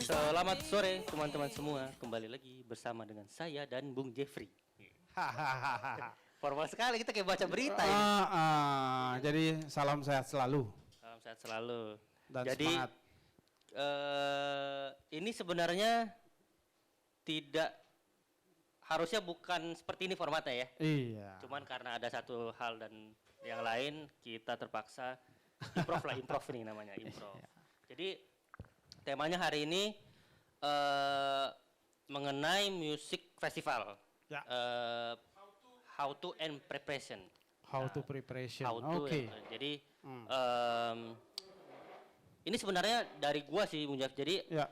Selamat sore teman-teman semua, kembali lagi bersama dengan saya dan Bung Jeffrey. Formal sekali, kita kayak baca berita ya. Jadi salam sehat selalu Salam sehat selalu. dan Jadi semangat. ini sebenarnya tidak harusnya bukan seperti ini formatnya ya. Iya. Cuman karena ada satu hal dan yang lain kita terpaksa improv nih namanya improv. Jadi temanya hari ini mengenai music festival. Ya. How to and preparation. How to preparation. How to. Oke. Jadi ini sebenarnya dari gua sih Bung Jeff. Jadi Ya.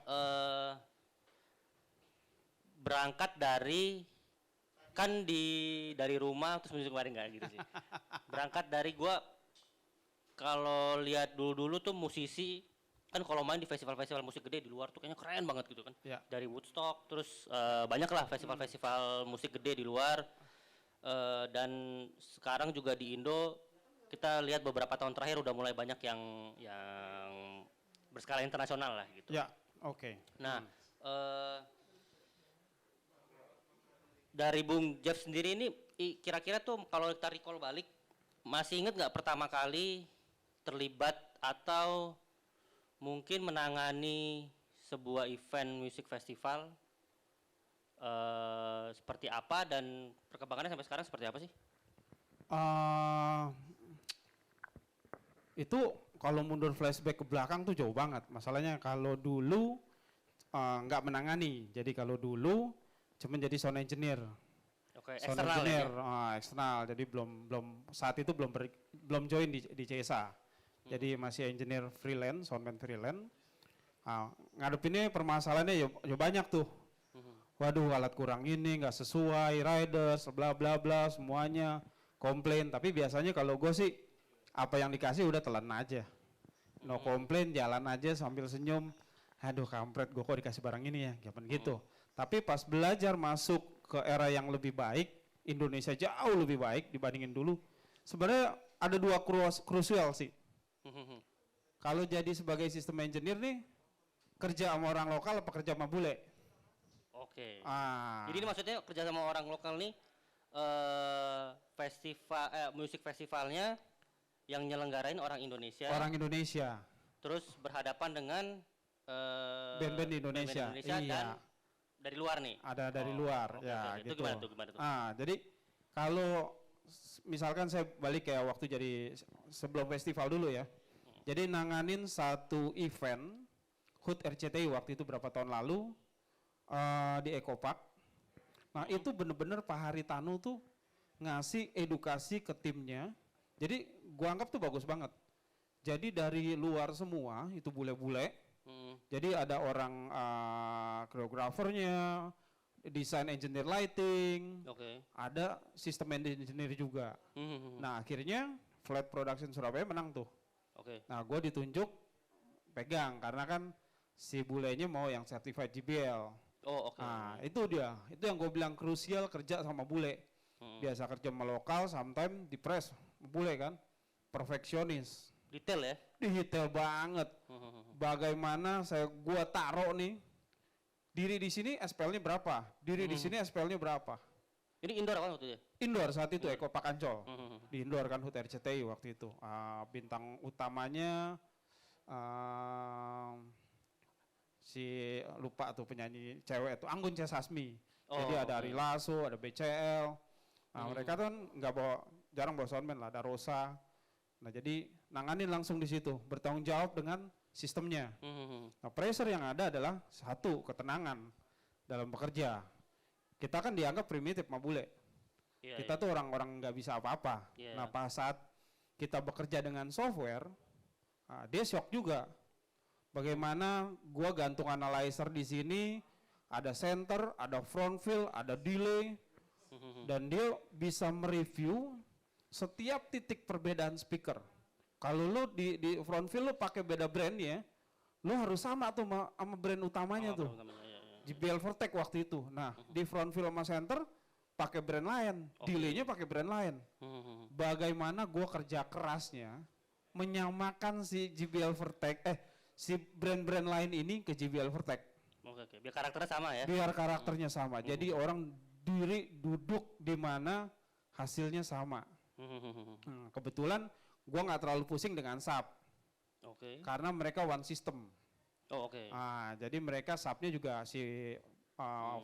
berangkat dari dari rumah terus musik kemarin nggak gitu sih. Berangkat dari gua kalau lihat dulu tuh musisi kan kalau main di festival-festival musik gede di luar tuh kayaknya keren banget gitu kan. Ya. Dari Woodstock terus banyak lah festival-festival musik gede di luar. Dan sekarang juga di Indo kita lihat beberapa tahun terakhir udah mulai banyak yang berskala internasional lah gitu. Ya. Oke. Nah, dari Bung Jeff sendiri ini kira-kira tuh kalau kita recall balik masih inget nggak pertama kali terlibat atau mungkin menangani sebuah event musik festival seperti apa dan perkembangannya sampai sekarang seperti apa sih? Itu kalau mundur flashback ke belakang tuh jauh banget. Masalahnya kalau dulu nggak menangani. Jadi kalau dulu cuma jadi sound engineer. Oke, Sound eksternal engineer, ya? eksternal. Jadi belum saat itu belum join di CSA. Jadi masih engineer freelance, soundman freelance. Ngadepinnya permasalahannya ya banyak tuh. Waduh, alat kurang ini, nggak sesuai, riders, bla bla bla, semuanya komplain. Tapi biasanya kalau gue sih apa yang dikasih udah telan aja. No komplain, jalan aja sambil senyum. Aduh kampret, gue kok dikasih barang ini ya, kapan gitu. Tapi pas belajar masuk ke era yang lebih baik, Indonesia jauh lebih baik dibandingin dulu. Sebenarnya ada dua krusial sih. Kalau jadi sebagai sistem engineer nih, kerja sama orang lokal apa kerja sama bule? Oke. Jadi ini maksudnya kerja sama orang lokal nih, musik festivalnya yang nyelenggarain orang Indonesia. Orang Indonesia. Terus berhadapan dengan band-band Indonesia. Indonesia Iya. dan dari luar nih. Ada dari luar, oke, ya oke. gitu. Itu gimana tuh? Jadi kalau misalkan saya balik kayak waktu jadi sebelum festival dulu ya. Jadi nanganin satu event HUT RCTI waktu itu berapa tahun lalu di Eco Park. Nah itu bener-bener Pak Haritanu tuh ngasih edukasi ke timnya. Jadi gua anggap tuh bagus banget. Jadi dari luar semua itu bule-bule. Jadi ada orang koreografernya, desain engineer lighting, ada sistem engineer juga. Nah akhirnya Flat Production Surabaya menang tuh. Nah gue ditunjuk pegang karena kan si bulenya mau yang certified JBL. Nah itu dia, itu yang gue bilang krusial kerja sama bule. Biasa kerja sama lokal, sometimes di press bule kan, perfeksionis. Detail ya? Detail banget. Bagaimana gua taruh nih, diri di sini SPL-nya berapa, diri di sini SPL-nya berapa. Ini indoor kan waktu itu? Indoor saat itu Eko Pak Ancol. Di indoor kan HUT RCTI waktu itu. Bintang utamanya si lupa tuh penyanyi cewek itu Anggun C. Sasmi. Jadi ada Ari Lasso, ada BCL. Nah mereka tuh kan jarang bawa soundman lah, ada Rosa. Nah jadi nanganin langsung di situ, bertanggung jawab dengan sistemnya. Nah pressure yang ada adalah satu, ketenangan dalam bekerja. Kita kan dianggap primitif sama bule. Kita tuh orang-orang nggak bisa apa-apa. Nah pas saat kita bekerja dengan software, dia shock juga. Bagaimana gua gantung analyzer di sini, ada center, ada front fill, ada delay, dan dia bisa mereview setiap titik perbedaan speaker. Kalau lu di front fill lu pakai beda brand ya, lu harus sama tuh sama brand utamanya tuh. JBL Vertec waktu itu. Nah, di front fill sama center pakai brand lain, delay-nya pakai brand lain. Bagaimana gua kerja kerasnya menyamakan si JBL Vertec si brand-brand lain ini ke JBL Vertec. Oke. Biar karakternya sama ya. Biar karakternya sama. Jadi orang duduk di mana hasilnya sama. Kebetulan gua nggak terlalu pusing dengan sub. Oke. Karena mereka one system. Oh, oke. Jadi mereka subnya juga si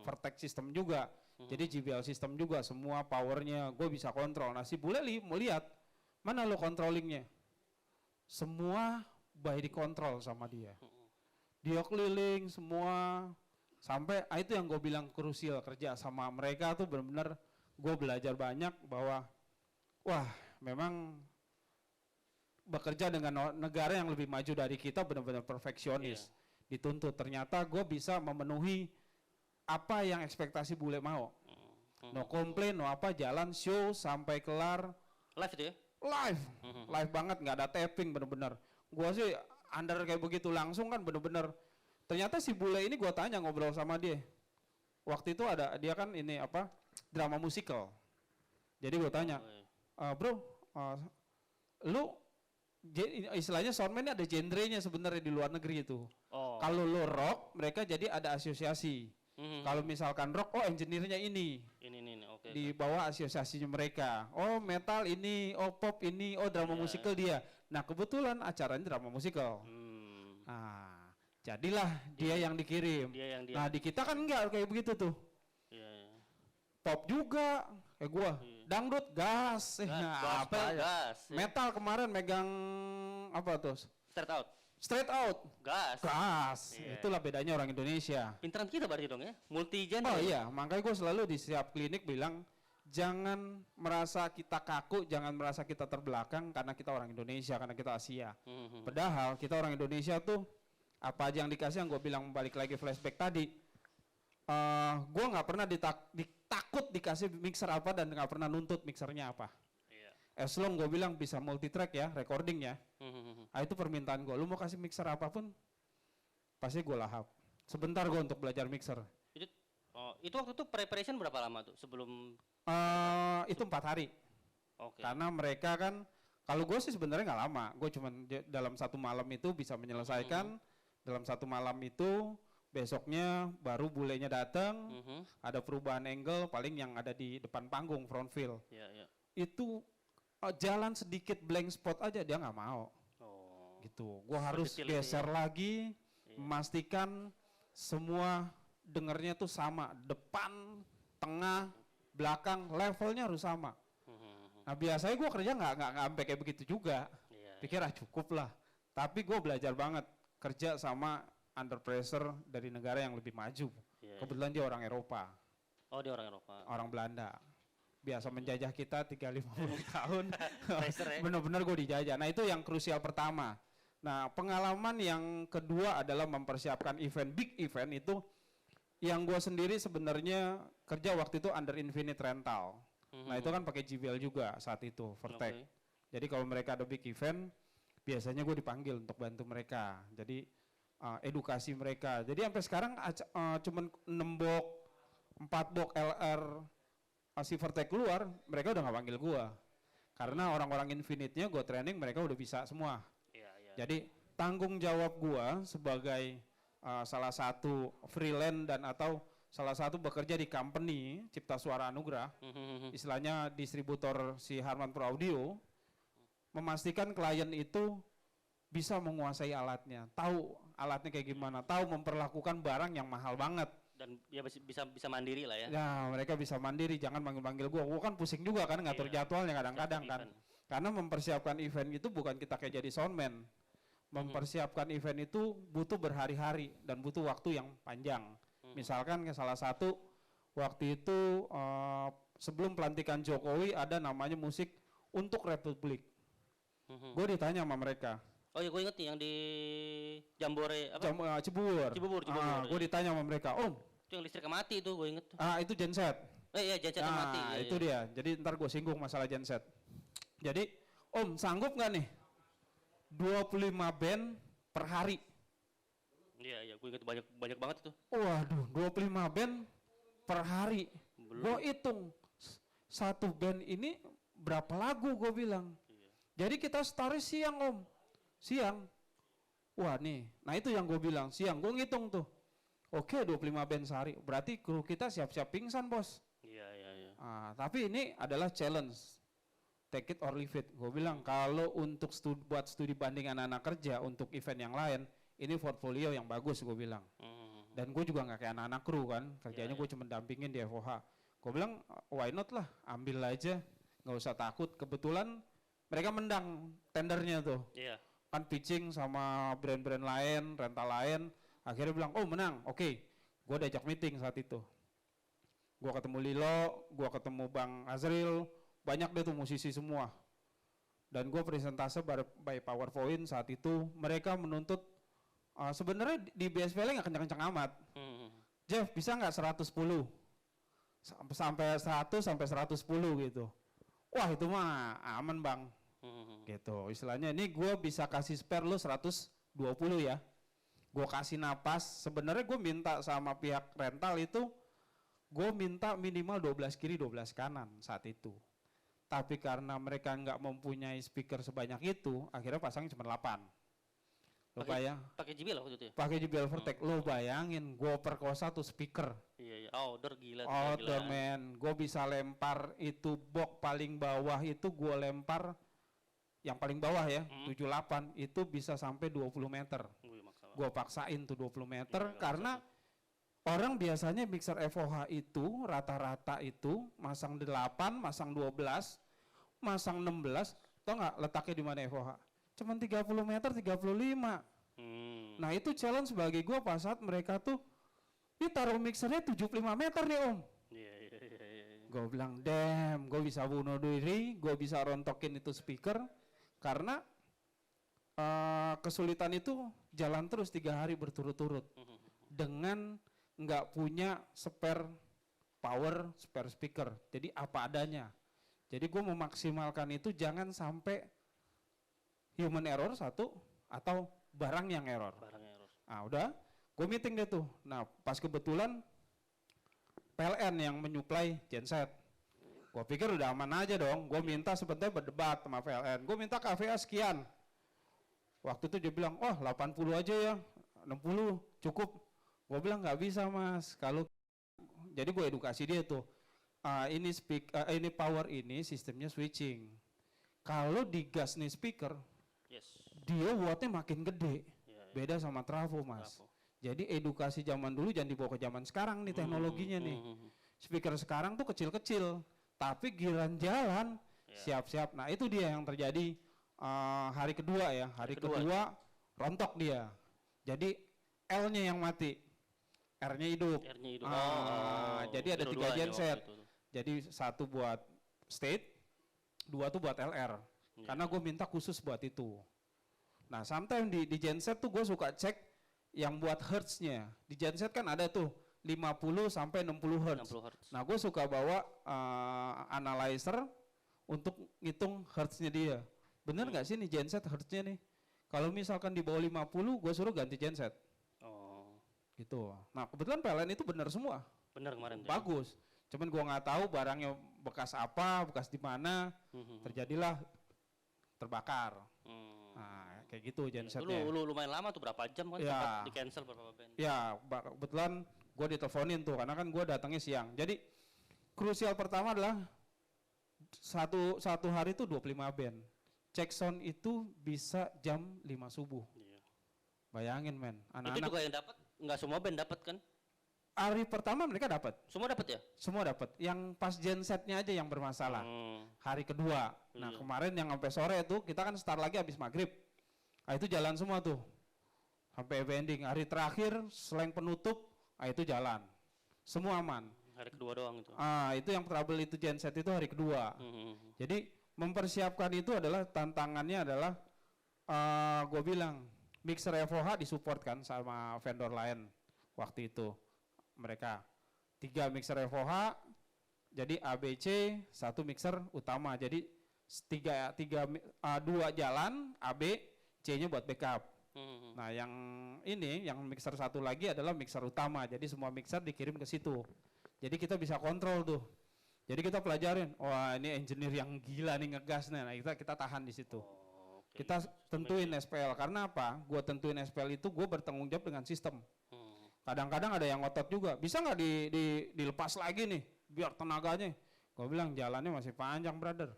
Vertex system juga. Jadi JBL system juga, semua powernya gue bisa kontrol. Nah si bule mau lihat mana lo controllingnya, semua by dikontrol sama dia. Dia keliling semua sampai itu yang gue bilang krusial, kerja sama mereka tuh benar-benar gue belajar banyak bahwa wah memang bekerja dengan negara yang lebih maju dari kita benar-benar perfeksionis. Dituntut, ternyata gue bisa memenuhi apa yang ekspektasi bule mau. No komplain, no apa, jalan show sampai kelar. Live itu ya? Live banget, nggak ada taping bener-bener. Gua sih under kayak begitu langsung kan bener-bener. Ternyata si bule ini gua tanya ngobrol sama dia. Waktu itu dia kan ini apa, drama musikal. Jadi gua tanya, bro, lu istilahnya soundman ada genrenya sebenarnya di luar negeri itu. Kalau lo rock, mereka jadi ada asosiasi. Kalau misalkan rock, engineer-nya ini. Ini, oke. Di bawah asosiasinya mereka. Oh, metal ini, oh pop ini, oh drama musikal dia. Nah, kebetulan acaranya drama musikal. Nah, jadilah dia yang dikirim. Nah, di kita kan enggak kayak begitu tuh. Pop juga kayak gua. Dangdut gas. Gas. Metal kemarin megang apa tuh? Straight out. Gas. Itulah bedanya orang Indonesia. Pinteran kita berarti dong ya. Multi genre. Oh iya, makanya gue selalu di setiap klinik bilang jangan merasa kita kaku, jangan merasa kita terbelakang karena kita orang Indonesia, karena kita Asia. Padahal kita orang Indonesia tuh apa aja yang dikasih, yang gue bilang balik lagi flashback tadi. Gue nggak pernah takut dikasih mixer apa dan nggak pernah nuntut mixernya apa. As long gue bilang bisa multi track ya, recording ya. Itu permintaan gue. Lu mau kasih mixer apapun, pasti gue lahap. Sebentar gue untuk belajar mixer. Itu waktu itu preparation berapa lama tuh sebelum? Itu 4 hari. Karena mereka kan, kalau gue sih sebenarnya nggak lama. Gue cuma dalam 1 malam itu bisa menyelesaikan. Dalam 1 malam itu besoknya baru bulenya datang. Ada perubahan angle, paling yang ada di depan panggung front fill. Itu jalan sedikit blank spot aja dia nggak mau. Gitu. Gue harus geser lagi, memastikan semua dengernya tuh sama, depan, tengah, belakang, levelnya harus sama. Nah biasanya gue kerja nggak sampai kayak begitu juga. Pikir cukup lah. Tapi gue belajar banget kerja sama under pressure dari negara yang lebih maju. Kebetulan dia orang Eropa. Oh, dia orang Eropa. Orang Belanda. Biasa menjajah kita 3-50 tahun. Ya? Benar-benar gue dijajah. Nah itu yang krusial pertama. Nah pengalaman yang kedua adalah mempersiapkan big event itu yang gue sendiri sebenarnya kerja waktu itu under Infinite Rental. Nah itu kan pakai JBL juga saat itu, Vertex. Jadi kalau mereka ada big event, biasanya gue dipanggil untuk bantu mereka. Jadi edukasi mereka. Jadi sampai sekarang cuman 6 box, 4 box LR si Vertex keluar, mereka udah nggak panggil gua. Karena orang-orang Infinite-nya gua training, mereka udah bisa semua. Jadi tanggung jawab gua sebagai salah satu freelance dan atau salah satu bekerja di company Cipta Suara Anugrah, istilahnya distributor si Harman Pro Audio, memastikan klien itu bisa menguasai alatnya, tahu alatnya kayak gimana, tahu memperlakukan barang yang mahal banget. Dan ya bisa mandiri lah ya. Ya mereka bisa mandiri, jangan manggil-manggil gua kan pusing juga kan ngatur jadwalnya kadang-kadang kan. Karena mempersiapkan event itu bukan kita kayak jadi soundman. Mempersiapkan event itu butuh berhari-hari dan butuh waktu yang panjang. Misalkan salah satu waktu itu sebelum pelantikan Jokowi ada namanya musik untuk Republik. Gue ditanya sama mereka. Oh ya, gue inget nih yang di Jambore apa? Cibubur. Gue ditanya sama mereka, Om. Itu yang listriknya mati itu, gue inget. Itu genset. Iya, gensetnya mati. Itu dia. Jadi ntar gue singgung masalah genset. Jadi, Om sanggup nggak nih 25 band per hari? Iya, gue inget banyak banget itu. Waduh, 25 band per hari. Gue hitung satu band ini berapa lagu gue bilang. Jadi kita start siang, Om. Siang, wah nih, nah itu yang gue bilang, siang gue ngitung tuh. Oke, 25 band sehari. Berarti kru kita siap-siap pingsan, Bos. Iya, iya, iya. Tapi ini adalah challenge. Take it or leave it. Gue bilang kalau untuk buat studi banding anak-anak kerja untuk event yang lain, ini portfolio yang bagus gue bilang. Dan gue juga nggak kayak anak-anak kru kan, kerjanya gue cuma dampingin di FOH. Gue bilang why not lah, ambil aja, nggak usah takut. Kebetulan mereka menang tendernya tuh. Iya. Kan pitching sama brand-brand lain, rental lain. Akhirnya bilang, oh menang, oke. Gue diajak meeting saat itu. Gue ketemu Lilo, gue ketemu Bang Azril, banyak deh tuh musisi semua. Dan gue presentase by PowerPoint saat itu, mereka menuntut, sebenarnya di BSPL nggak kencang-kencang amat. Jeff, bisa nggak 110? Sampai 100 sampai 110 gitu. Wah itu mah aman bang. Gitu, istilahnya ini gue bisa kasih spare lo 120 ya. Gue kasih napas, sebenarnya gue minta sama pihak rental itu, gue minta minimal 12 kiri 12 kanan saat itu. Tapi karena mereka nggak mempunyai speaker sebanyak itu, akhirnya pasang cuma 8. Lo bayang? Pakai JBL waktu itu ya? Pakai JBL Vertec, lo bayangin, gue perkosa tuh speaker. Iya, iya. Outdoor gila. Outdoor man, gue bisa lempar itu box paling bawah itu gue lempar, yang paling bawah ya, 78, itu bisa sampai 20 meter. Gue paksain tuh 20 meter karena orang biasanya mixer FOH itu rata-rata itu masang 8, masang 12, masang 16, tau nggak letaknya di mana FOH? Cuman 30 meter, 35. Nah itu challenge bagi gue pas saat mereka tuh, ini taruh mixernya 75 meter nih om. Gue bilang, damn, gue bisa bunuh diri, gue bisa rontokin itu speaker, karena kesulitan itu jalan terus 3 hari berturut-turut. Dengan nggak punya spare power, spare speaker. Jadi apa adanya. Jadi gue memaksimalkan itu jangan sampai human error satu atau barang yang error. Nah udah, gue meeting deh tuh. Nah pas kebetulan PLN yang menyuplai genset. Gue pikir udah aman aja dong. Gue minta sebentar berdebat sama PLN. Gue minta KVA sekian. Waktu itu dia bilang, oh 80 aja ya, 60 cukup. Gue bilang nggak bisa mas. Kalau jadi gue edukasi dia tuh. Ini power ini sistemnya switching. Kalau digas nih speaker, dia wattnya makin gede. Beda sama trafo mas. Jadi edukasi zaman dulu jangan dibawa ke zaman sekarang nih teknologinya nih. Speaker sekarang tuh kecil-kecil, tapi giliran jalan siap-siap. Nah itu dia yang terjadi hari kedua ya. Hari kedua rontok dia. Jadi L-nya yang mati, R-nya hidup. Jadi ada 3 genset. Jadi 1 buat state, 2 tuh buat LR. Karena gue minta khusus buat itu. Nah, sometimes di genset tuh gue suka cek yang buat hertz-nya. Di genset kan ada tuh 50 sampai 60 hertz. Nah, gue suka bawa analyzer untuk ngitung hertz-nya dia. Bener nggak sih nih genset hertz-nya nih? Kalau misalkan di bawah 50, gue suruh ganti genset. Gitu. Nah, kebetulan PLN itu bener semua. Bener kemarin. Bagus. Cuman gue nggak tahu barangnya bekas apa, bekas di mana. Terjadilah terbakar. Nah, kayak gitu gensetnya. Dulu lumayan lama tuh, berapa jam kan sempat di cancel beberapa band. Ya, kebetulan gue diteleponin tuh karena kan gue datangnya siang. Jadi krusial pertama adalah satu hari itu 25 band. Cek sound itu bisa jam 5 subuh. Bayangin men, anak-anak. Itu juga yang dapat, nggak semua band dapat kan? Hari pertama mereka dapat. Semua dapat ya? Semua dapat. Yang pas gensetnya aja yang bermasalah. Hari kedua. Nah kemarin yang sampai sore itu kita kan start lagi habis maghrib. Nah itu jalan semua tuh. Sampai ending. Hari terakhir selain penutup, itu jalan. Semua aman. Hari kedua doang itu. Itu yang trouble itu genset itu hari kedua. Jadi mempersiapkan itu adalah tantangannya adalah gue bilang mixer FOH disupport kan sama vendor lain waktu itu. Mereka 3 mixer FOH, jadi ABC 1 mixer utama, jadi 2 jalan AB, C-nya buat backup. Nah yang ini, yang mixer 1 lagi adalah mixer utama, jadi semua mixer dikirim ke situ. Jadi kita bisa kontrol tuh. Jadi kita pelajarin, wah ini engineer yang gila nih ngegas nih, nah kita tahan di situ. Kita tentuin SPL, karena apa? Gue tentuin SPL itu gue bertanggung jawab dengan sistem. Kadang-kadang ada yang ngotot juga, bisa nggak dilepas lagi nih, biar tenaganya. Gue bilang jalannya masih panjang, brother.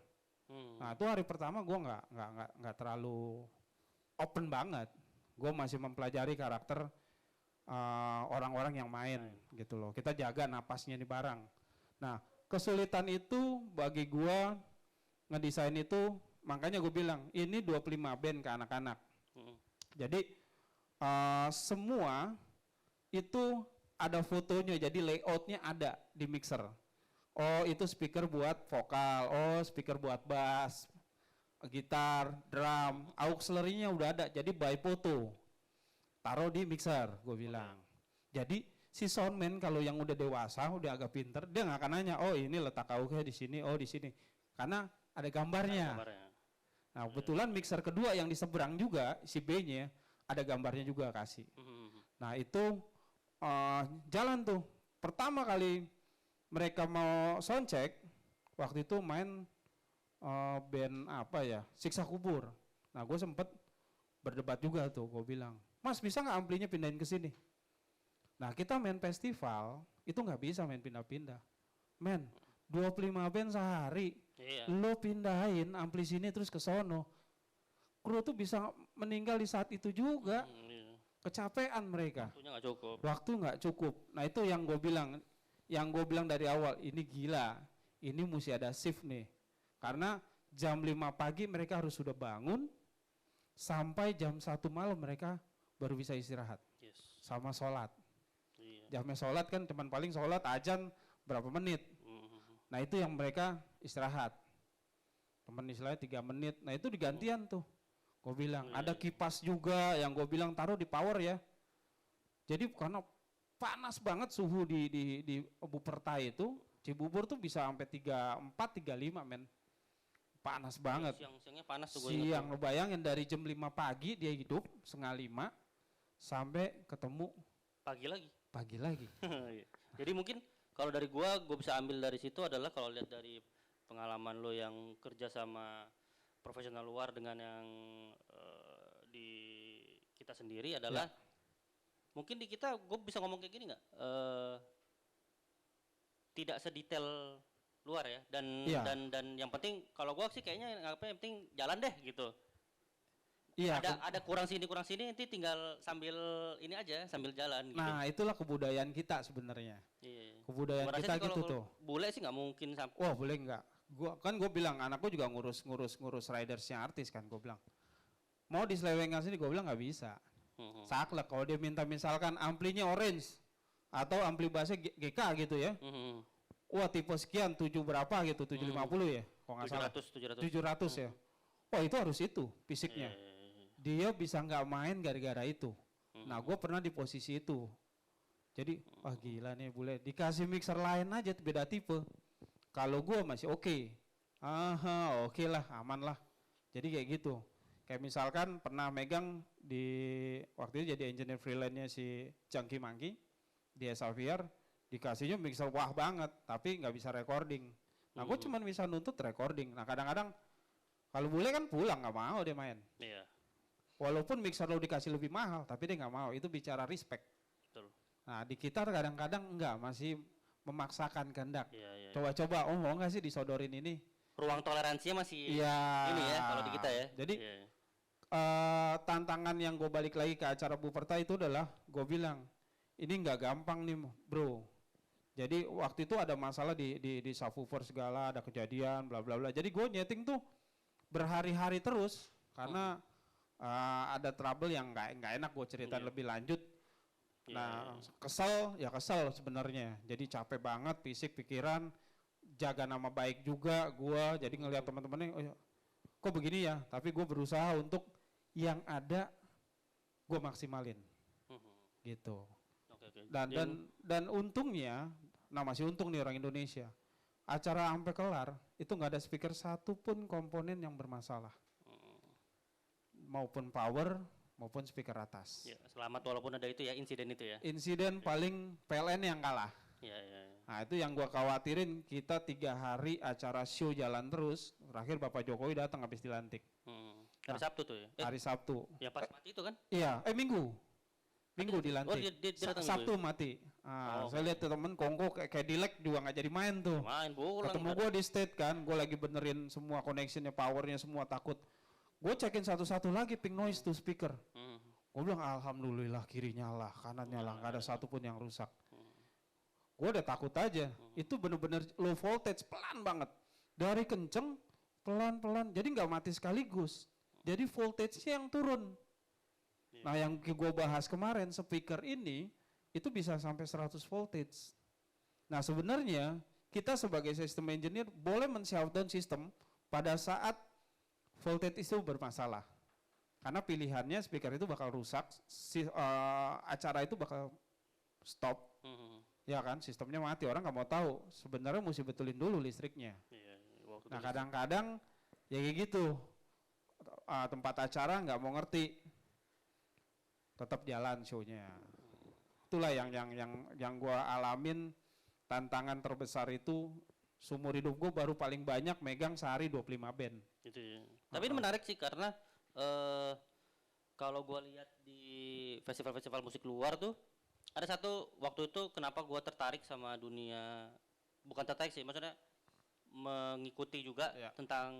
Nah itu hari pertama gue nggak terlalu open banget. Gue masih mempelajari karakter orang-orang yang main gitu loh. Kita jaga napasnya di barang. Nah kesulitan itu bagi gue ngedesain itu, makanya gue bilang ini 25 band ke anak-anak. Jadi semua itu ada fotonya, jadi layoutnya ada di mixer. Oh itu speaker buat vokal, oh speaker buat bass, gitar, drum, auxiliary-nya udah ada, jadi by foto. Taruh di mixer, gue bilang. Jadi si soundman kalau yang udah dewasa, udah agak pinter, dia nggak akan nanya, oh ini letak AUX di sini, oh di sini, karena ada gambarnya. Nah kebetulan mixer kedua yang di seberang juga, si B-nya ada gambarnya juga kasih. Nah itu jalan tuh. Pertama kali mereka mau soundcheck, waktu itu main band apa ya, Siksa Kubur. Nah gue sempet berdebat juga tuh, gue bilang, Mas bisa nggak amplinya pindahin ke sini? Nah kita main festival, itu nggak bisa main pindah-pindah. Men, 25 band sehari, lo pindahin ampli sini terus ke sono. Kru tuh bisa meninggal di saat itu juga. Kecapean mereka. Waktunya nggak cukup. Waktu nggak cukup. Nah itu yang gue bilang dari awal, ini gila, ini mesti ada shift nih. Karena jam 5 pagi mereka harus sudah bangun, sampai jam 1 malam mereka baru bisa istirahat. Sama sholat. Jamnya sholat kan cuman paling sholat azan berapa menit. Nah itu yang mereka istirahat. Temen istilahnya 3 menit, nah itu digantian tuh. Gue bilang, ada kipas juga yang gue bilang taruh di power ya. Jadi karena panas banget suhu di Bupertai itu, Cibubur tuh bisa sampai 34, 35 men. Panas banget. Siang-siangnya panas tuh gue ingat. Siang, lo bayangin dari jam 5 pagi dia hidup, 4:30, sampai ketemu pagi lagi. Jadi mungkin kalau dari gue bisa ambil dari situ adalah kalau lihat dari pengalaman lo yang kerja sama profesional luar dengan yang di kita sendiri adalah mungkin di kita gue bisa ngomong kayak gini nggak, tidak sedetail luar ya, dan yang penting kalau gue sih kayaknya yang penting jalan deh gitu. Ada kurang sini nanti tinggal sambil ini aja sambil jalan gitu. Nah itulah kebudayaan kita sebenarnya. Kebudayaan kita gitu tuh. Bule sih nggak mungkin wah boleh nggak. Gue bilang anakku juga ngurus ridersnya artis kan, gue bilang mau diselewengkan sini, gue bilang nggak bisa. Saklek kalau dia minta misalkan amplinya orange atau ampli bassnya GK gitu ya, wah tipe sekian 7 berapa gitu, 750 ya kalau nggak salah, 700 ya, wah itu harus itu fisiknya. Dia bisa nggak main gara-gara itu. Nah gue pernah di posisi itu, jadi wah gila nih bule, dikasih mixer lain aja beda tipe. Kalau gue masih oke lah, aman lah. Jadi kayak gitu. Kayak misalkan pernah megang di waktu itu jadi engineer freelance-nya si Chunky Monkey di Xavier, dikasihnya mixer wah banget, tapi nggak bisa recording. Nah gue cuma bisa nuntut recording. Nah kadang-kadang kalau bule kan pulang nggak mau dia main. Walaupun mixer lo dikasih lebih mahal, tapi dia nggak mau. Itu bicara respect. Betul. Nah di kita kadang-kadang enggak, masih memaksakan kehendak. Coba-coba, oh mau nggak sih disodorin ini? Ruang toleransinya masih ini ya kalau di kita ya. Jadi tantangan yang gue balik lagi ke acara Buperta itu adalah gue bilang ini nggak gampang nih bro. Jadi waktu itu ada masalah di subwoofer segala, ada kejadian bla bla bla. Jadi gue nyeting tuh berhari-hari terus karena ada trouble yang nggak enak gue ceritain lebih lanjut. Nah kesel sebenarnya, jadi capek banget fisik pikiran, jaga nama baik juga gue, jadi ngelihat teman-temannya kok begini ya, tapi gue berusaha untuk yang ada gue maksimalin gitu. Dan untungnya, nah masih untung nih orang Indonesia, acara sampai kelar itu nggak ada speaker satu pun komponen yang bermasalah, maupun power maupun speaker atas. Selamat walaupun ada itu ya, insiden itu ya. Insiden paling PLN yang kalah. Nah itu yang gua khawatirin, kita 3 hari acara show jalan terus, terakhir Bapak Jokowi datang habis dilantik. Hari Sabtu tuh ya? Hari Sabtu. Ya pas mati itu kan? Iya, Minggu. Minggu dilantik. Oh, dia datang Sabtu Minggu. mati. Oh, Saya lihat temen Kongko kayak dilek juga nggak jadi main tuh. Main pulang. Ketemu gue di state kan, gue lagi benerin semua connectionnya, powernya semua takut. Gue cekin satu-satu lagi ping noise tuh speaker. Gue bilang alhamdulillah kiri nyala, kanan nyala, nggak ada satupun yang rusak. Gue udah takut aja. Itu bener-bener low voltage, pelan banget. Dari kenceng, pelan-pelan. Jadi nggak mati sekaligus. Jadi voltage-nya yang turun. Nah yang gue bahas kemarin, speaker ini itu bisa sampai 100 voltage. Nah sebenarnya kita sebagai sistem engineer boleh men-shutdown sistem pada saat voltage itu bermasalah. Karena pilihannya speaker itu bakal rusak, acara itu bakal stop. Ya kan, sistemnya mati, orang nggak mau tahu. Sebenarnya mesti betulin dulu listriknya. Nah kadang-kadang ya kayak gitu, tempat acara nggak mau ngerti, tetap jalan show-nya. Itulah yang gue alamin, tantangan terbesar itu seumur hidup gue baru paling banyak megang sehari 25 band. Gitu ya. Tapi ini menarik sih karena kalau gue lihat di festival-festival musik luar tuh ada satu waktu itu kenapa gue tertarik sama dunia, bukan tertarik sih, maksudnya mengikuti juga tentang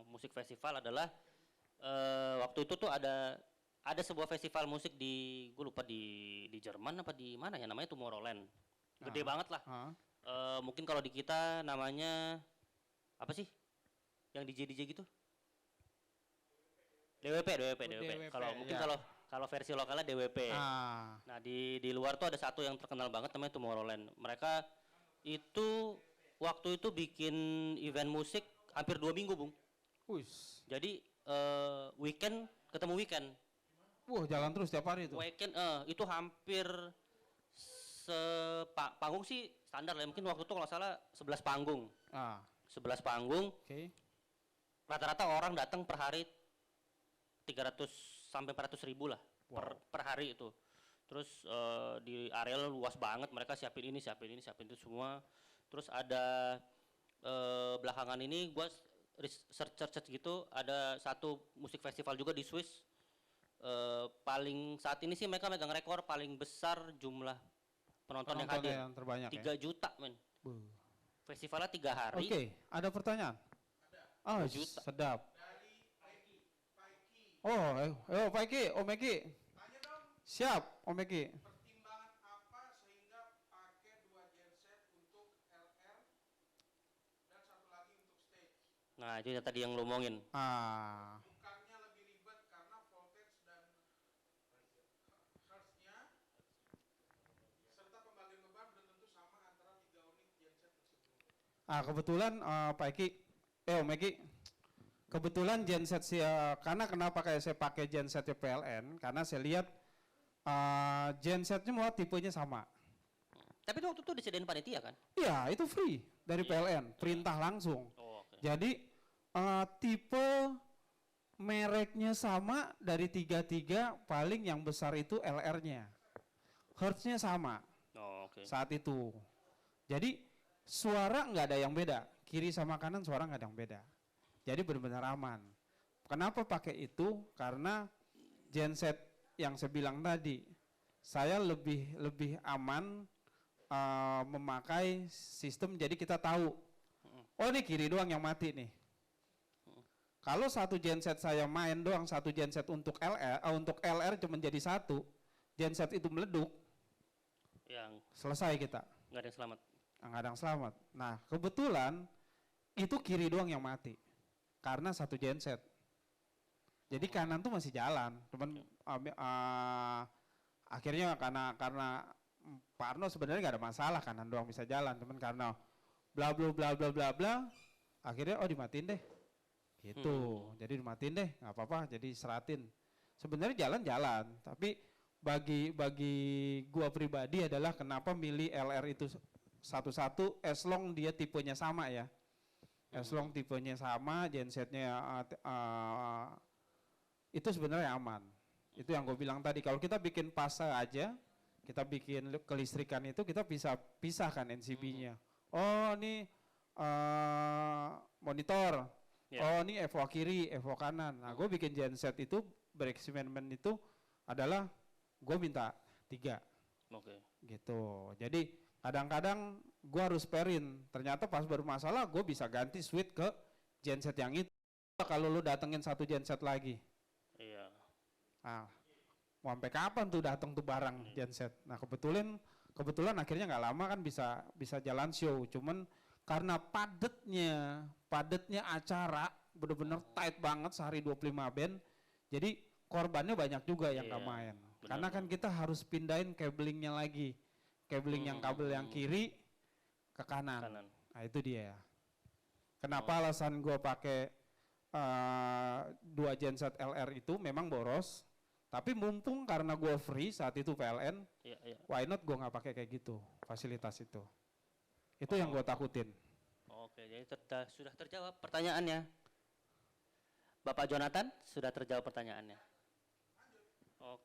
musik festival adalah waktu itu tuh ada sebuah festival musik di, gue lupa di Jerman apa di mana ya, namanya Tomorrowland. Gede banget lah. Mungkin kalau di kita namanya apa sih? Yang DJ gitu? DWP. Kalau mungkin kalau versi lokalnya DWP. Nah, di luar tuh ada satu yang terkenal banget namanya Tomorrowland. Mereka itu waktu itu bikin event musik hampir 2 minggu, Bung. Jadi weekend ketemu weekend. Wah, jalan terus tiap hari itu. Weekend itu hampir panggung sih standar lah. Mungkin waktu itu kalau salah 11 panggung. 11 panggung. Rata-rata orang datang per hari 300 sampai 400 ribu lah per hari itu. Terus di area luas banget, mereka siapin ini, siapin itu semua. Terus ada belakangan ini gue search gitu, ada satu musik festival juga di Swiss. Paling saat ini sih mereka megang rekor paling besar jumlah penonton yang hadir. Yang terbanyak 3 juta men. Festivalnya 3 hari. Oke, ada pertanyaan? Ada. Juta. Sedap. Oh, Pak Eki, Om Eki. Tanya dong. Siap, Om Eki. Pertimbangan apa sehingga pakai 2 genset untuk LR dan satu lagi untuk stage? Nah, itu yang tadi yang lu omongin. Bukannya lebih ribet karena voltage dan hertznya serta pembagian beban belum tentu sama antara 3 unit genset tersebut. Kebetulan Pak Eki, Om Eki. Kebetulan genset karena kenapa kayak saya pakai gensetnya PLN, karena saya lihat gensetnya mau tipenya sama. Tapi waktu itu disediain panitia kan? Iya, itu free dari PLN, perintah langsung. Jadi tipe mereknya sama dari 33, paling yang besar itu LR-nya. Hertznya sama saat itu. Jadi suara nggak ada yang beda, kiri sama kanan suara nggak ada yang beda. Jadi benar-benar aman. Kenapa pakai itu? Karena genset yang saya bilang tadi, saya lebih aman memakai sistem. Jadi kita tahu, oh ini kiri doang yang mati nih. Kalau satu genset saya main doang, satu genset untuk LR cuma jadi satu, genset itu meleduk, selesai kita. Nggak ada yang selamat. Nggak ada yang selamat. Nah kebetulan itu kiri doang yang mati. Karena satu genset. Jadi kanan tuh masih jalan, cuman akhirnya karena Pak Arno sebenarnya nggak ada masalah, kanan doang bisa jalan, cuman karena bla bla, akhirnya dimatiin deh, gitu. Jadi dimatiin deh, nggak apa-apa, jadi seratin. Sebenarnya jalan, tapi bagi gua pribadi adalah kenapa milih LR itu satu-satu, as long dia tipenya sama ya. As long tipenya sama, gensetnya itu sebenarnya aman. Itu yang gue bilang tadi, kalau kita bikin fase aja, kita bikin kelistrikan itu, kita bisa pisahkan NCB-nya. Oh ini monitor, oh ini FO kiri, FO kanan. Nah gue bikin genset itu, bereksperimen itu adalah gue minta 3 Oke. gitu. Jadi kadang-kadang gue harus sparein. Ternyata pas bermasalah gue bisa ganti switch ke genset yang itu. Kalau lu datengin satu genset lagi, Iya. nah, mau sampai kapan tuh datang tuh barang genset. Nah kebetulan akhirnya nggak lama kan bisa jalan show. Cuman karena padatnya acara bener-bener tight banget sehari 25 band. Jadi korbannya banyak juga yang nggak main. Karena kan kita harus pindahin cablingnya lagi. Cabling yang kabel yang kiri ke kanan. Nah itu dia. Kenapa alasan gue pakai 2 genset LR itu memang boros. Tapi mumpung karena gue free saat itu PLN, why not gue nggak pakai kayak gitu fasilitas itu. Itu yang gue takutin. Oke, jadi sudah terjawab pertanyaannya. Bapak Jonathan sudah terjawab pertanyaannya.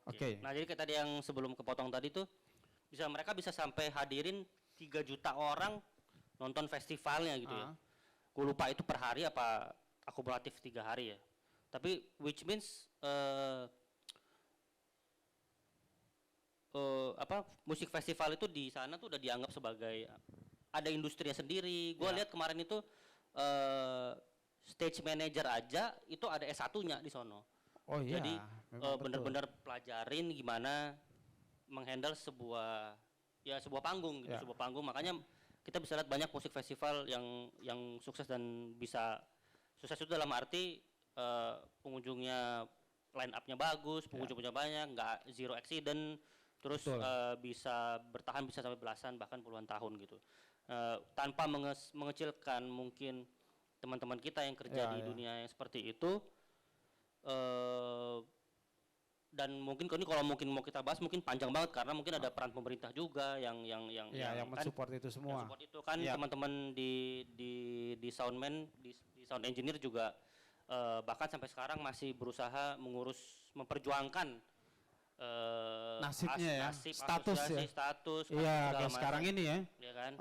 Oke. Nah jadi kayak tadi yang sebelum kepotong tadi tuh mereka bisa sampai hadirin 3 juta orang nonton festivalnya gitu ya. Gue lupa itu per hari apa akumulatif 3 hari ya. Tapi which means musik festival itu di sana tuh udah dianggap sebagai ada industrinya sendiri. Gue lihat kemarin itu stage manager aja itu ada S1-nya di sono. Oh iya. Jadi benar-benar pelajarin gimana menghandle sebuah panggung gitu, sebuah panggung. Makanya kita bisa lihat banyak musik festival yang sukses dan bisa sukses itu dalam arti pengunjungnya line up-nya bagus, pengunjungnya banyak, nggak zero accident, terus bisa bertahan bisa sampai belasan bahkan puluhan tahun gitu. Tanpa mengecilkan mungkin teman-teman kita yang kerja di dunia yang seperti itu. Dan mungkin kalau mungkin mau kita bahas mungkin panjang banget karena mungkin ada peran pemerintah juga yang mensupport itu semua. Support itu kan teman-teman di soundman, di sound engineer juga bahkan sampai sekarang masih berusaha memperjuangkan nasibnya status iya kayak sekarang ini ya kan?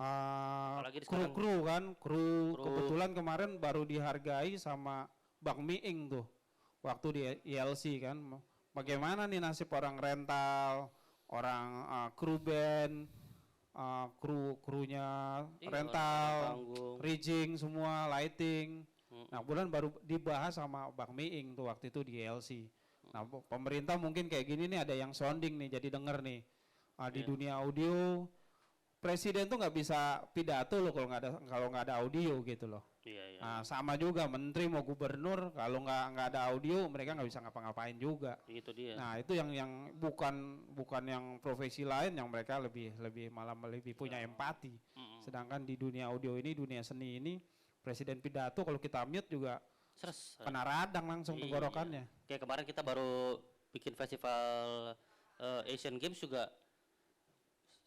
kru kebetulan kemarin baru dihargai sama Bang Miing tuh waktu di ILC kan. Bagaimana nih nasib orang rental, orang kru band, krunya rental, rigging semua, lighting. Nah bulan baru dibahas sama Bang Miing tuh waktu itu di ILC. Nah pemerintah mungkin kayak gini nih ada yang sounding nih jadi denger nih di dunia audio. Presiden tuh nggak bisa pidato loh kalau nggak ada audio gitu loh. Nah, sama juga menteri mau gubernur kalau nggak ada audio mereka nggak bisa ngapa-ngapain juga. Itu dia. Nah itu yang bukan yang profesi lain yang mereka lebih punya empati. Sedangkan di dunia audio ini dunia seni ini presiden pidato kalau kita mute juga kena radang langsung tenggorokannya. Kayak kemarin kita baru bikin festival Asian Games juga.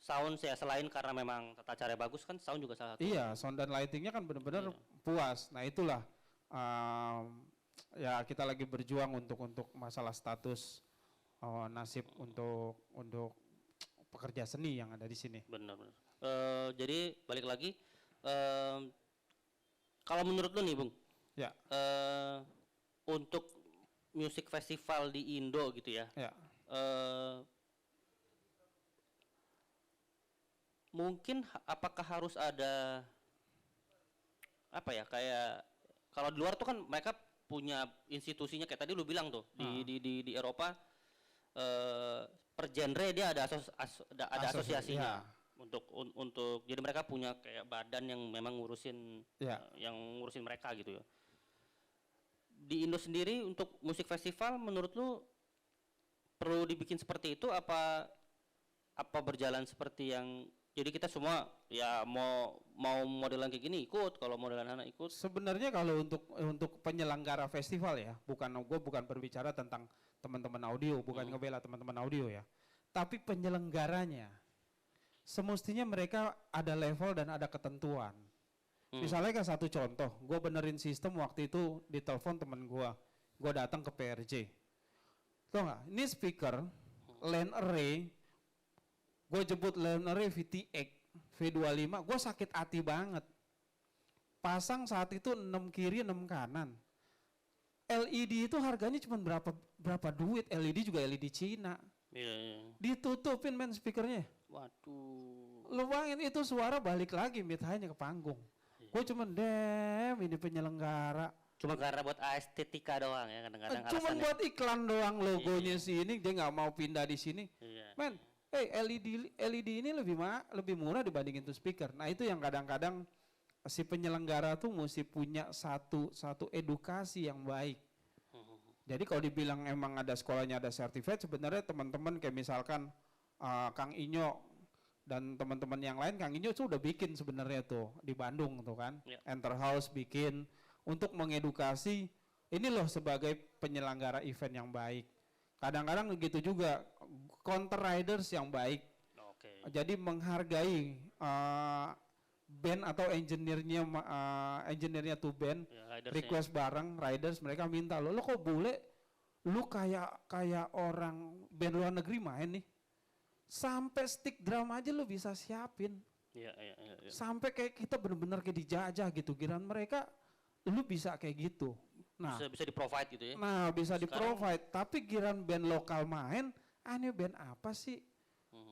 Sound selain karena memang tata cara bagus kan sound juga salah satu. Iya, sound dan lightingnya kan benar-benar puas. Nah itulah ya kita lagi berjuang untuk masalah status nasib untuk pekerja seni yang ada di sini. Benar. Jadi balik lagi, kalau menurut lu nih Bung, untuk music festival di Indo gitu ya. Mungkin apakah harus ada kayak kalau di luar tuh kan mereka punya institusinya kayak tadi lu bilang tuh di Eropa per genre dia ada asosiasinya untuk jadi mereka punya kayak badan yang memang ngurusin mereka gitu ya. Di Indo sendiri untuk musik festival menurut lu perlu dibikin seperti itu apa berjalan seperti yang jadi kita semua ya mau modelan kayak gini ikut, kalau modelan anak ikut. Sebenarnya kalau untuk penyelenggara festival ya, gue bukan berbicara tentang teman-teman audio, bukan ngebela teman-teman audio ya. Tapi penyelenggaranya semestinya mereka ada level dan ada ketentuan. Misalnya kayak satu contoh, gue benerin sistem waktu itu di telepon temen gue datang ke PRJ. Tau nggak? Ini speaker LAN array. Gue jemput LAN array VTX V25, gue sakit hati banget. Pasang saat itu 6 kiri 6 kanan. LED itu harganya cuma berapa duit, LED juga LED Cina. Iya, iya. Ditutupin men speakernya. Waduh. Lu bayangin itu suara balik lagi mid-high-nya ke panggung. Gue cuman ini penyelenggara. Cuma karena buat estetika doang ya kadang-kadang Cuman alasannya. buat iklan doang logonya sini, dia nggak mau pindah di sini. Iya. Men, LED ini lebih murah dibandingin tuh speaker. Nah itu yang kadang-kadang si penyelenggara tuh mesti punya satu edukasi yang baik. Jadi kalau dibilang emang ada sekolahnya ada sertifikat, sebenarnya teman-teman kayak misalkan Kang Inyo dan teman-teman yang lain, Kang Inyo tuh udah bikin sebenarnya tuh di Bandung tuh kan, Enter House bikin untuk mengedukasi ini loh sebagai penyelenggara event yang baik. Kadang-kadang begitu juga counter riders yang baik. Oke. Jadi menghargai band atau engineer-nya tuh band Ya, ridersnya. request bareng riders, mereka minta lo kok boleh lu kayak orang band luar negeri main nih, sampai stick drum aja lu bisa siapin, Iya, iya, iya, iya. sampai kayak kita bener-bener kayak dijajah gitu, giliran mereka lu bisa kayak gitu. Nah, Bisa di-provide gitu ya. bisa Sekarang- di-provide, tapi giliran band lokal main, ini band apa sih?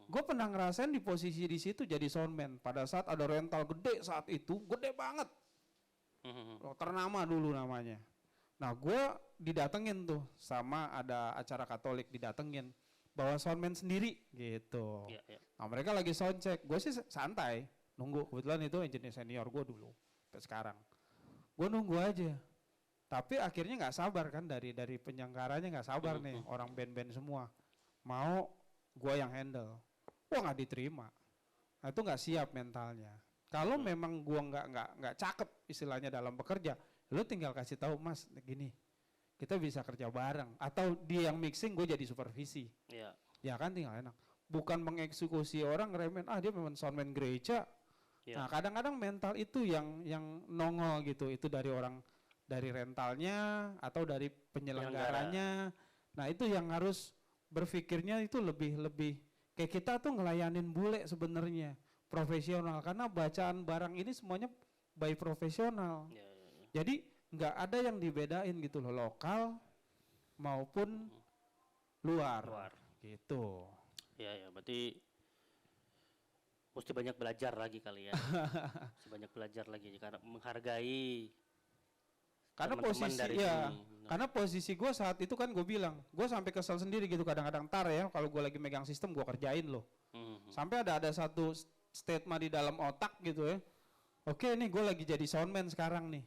Gue pernah ngerasain di posisi di situ jadi soundman pada saat ada rental gede saat itu, gede banget. Ternama dulu namanya. Nah gue didatengin tuh sama ada acara Katolik didatengin bawa soundman sendiri gitu. Iya, iya. Nah mereka lagi sound check, gue sih santai nunggu, kebetulan itu engineer senior gue dulu sampai sekarang. Gue nunggu aja. Tapi akhirnya nggak sabar kan dari penyelenggaranya nggak sabar nih, orang band-band semua mau gue yang handle. Wah nggak diterima. Nah itu nggak siap mentalnya. Kalau memang gue nggak cakep istilahnya dalam bekerja, lu tinggal kasih tahu Mas gini, kita bisa kerja bareng. Atau dia yang mixing, gue jadi supervisi. Iya. Ya kan tinggal enak. Bukan mengeksekusi orang ngeremen, dia memang soundman gereja. Iya. Nah kadang-kadang mental itu yang nongol gitu, itu dari orang, dari rentalnya atau dari penyelenggaranya. Nah itu yang harus berpikirnya itu lebih kayak kita tuh ngelayanin bule sebenarnya, profesional, karena bacaan barang ini semuanya by profesional. Iya, iya, iya. Jadi nggak ada yang dibedain gitu loh, lokal maupun luar. Gitu. Iya, iya, berarti mesti banyak belajar lagi kali ya. Mesti banyak belajar lagi karena menghargai Karena teman-teman posisi dari ya, sini. karena posisi gue saat itu kan gue bilang, gue sampai kesel sendiri gitu kadang-kadang kalau gue lagi megang sistem gue kerjain loh. Sampai ada satu statement di dalam otak gitu ya. Oke nih gue lagi jadi soundman sekarang nih.